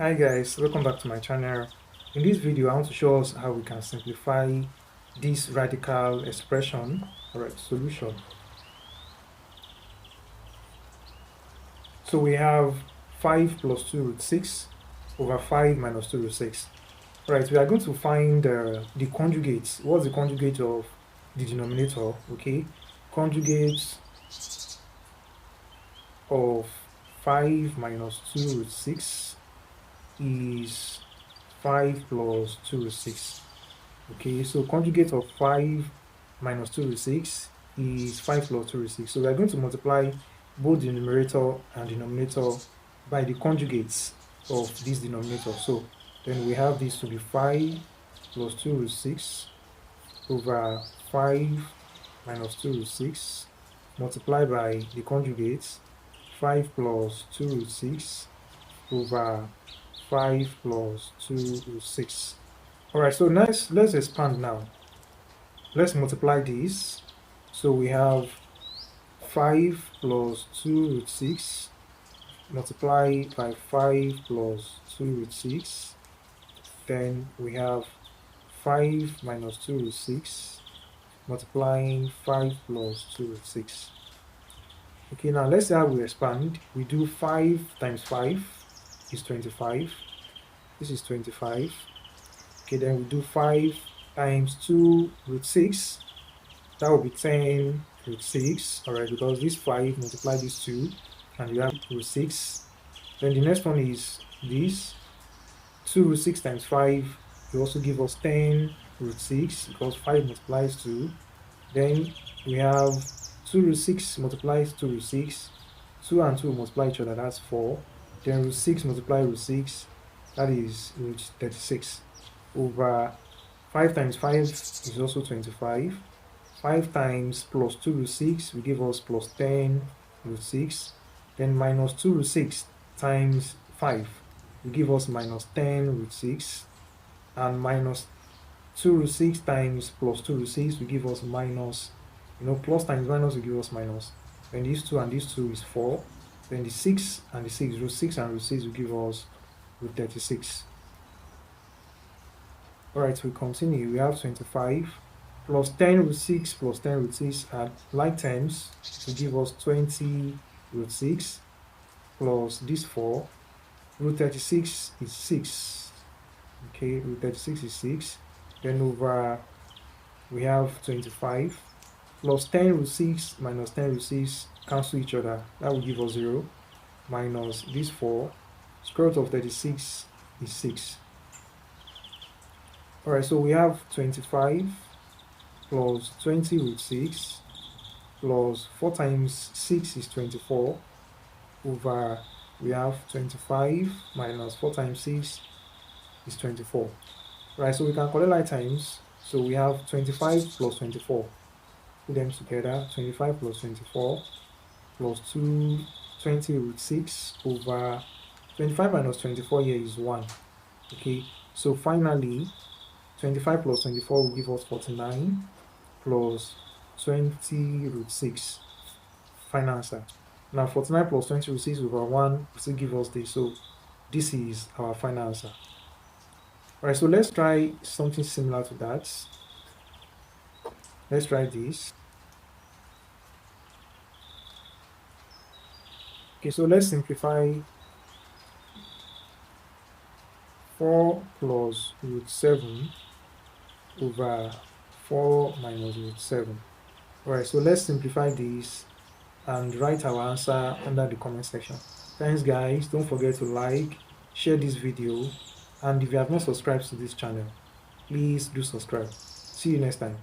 Hi guys, welcome back to my channel. In this video I want to show us how we can simplify this radical expression, solution. So we have 5 plus 2 root 6 over 5 minus 2 root 6. Alright, we are going to find the conjugate. What's the conjugate of the denominator? Okay, conjugate of 5 minus 2 root 6 is 5 plus 2 root 6. Okay, so conjugate of 5 minus 2 root 6 is 5 plus 2 root 6. So we are going to multiply both the numerator and denominator by the conjugates of this denominator. So then we have this to be 5 plus 2 root 6 over 5 minus 2 root 6 multiplied by the conjugates 5 plus 2 root 6 over 5 plus 2 root 6. Alright, so let's expand now. Let's multiply this. So we have 5 plus 2 root 6 multiplied by 5 plus 2 root 6. Then we have 5 minus 2 root 6 multiplying 5 plus 2 root 6. Okay, now let's see how we expand. We do 5 times 5 is 25. This is 25. Okay, then we do 5 times 2 root 6. That will be 10 root 6. Alright, because this 5 multiply this 2 and you have root 6. Then the next one is this 2 root 6 times 5 will also give us 10 root 6 because 5 multiplies 2. Then we have 2 root 6 multiplies 2 root 6. 2 and 2 multiply each other, that's 4. Then root 6 multiply root 6, that is root 36. Over 5 times 5 is also 25. 5 times plus 2 root 6 will give us plus 10 root 6. Then minus 2 root 6 times 5 will give us minus 10 root 6. And minus 2 root 6 times plus 2 root 6 will give us minus, plus times minus will give us minus. Then these 2 and these 2 is 4. Then the 6 and the 6, root 6 and root 6 will give us root 36. Alright, we continue. We have 25 plus 10 root 6 plus 10 root 6 are like terms to give us 20 root 6 plus this 4. Root 36 is 6. Okay, root 36 is 6. Then over, we have 25 plus 10 root 6 minus 10 root 6 cancel each other. That will give us 0 minus this 4. Square root of 36 is 6. Alright, so we have 25 plus 20 root 6 plus 4 times 6 is 24 over, we have 25 minus 4 times 6 is 24. Right, so we can collect like times. So we have 25 plus 24. Put them together. 25 plus 24 plus 20 root 6 over 25 minus 24 here is 1. Okay, so finally 25 plus 24 will give us 49 plus 20 root 6. Final answer. Now 49 plus 20 root 6 over 1 will still give us this. So this is our final answer. Alright, so let's try something similar to that. Let's try this. Okay, so let's simplify 4 plus root 7 over 4 minus root 7. Alright, so let's simplify this and write our answer under the comment section. Thanks guys, don't forget to like, share this video, and if you have not subscribed to this channel, please do subscribe. See you next time.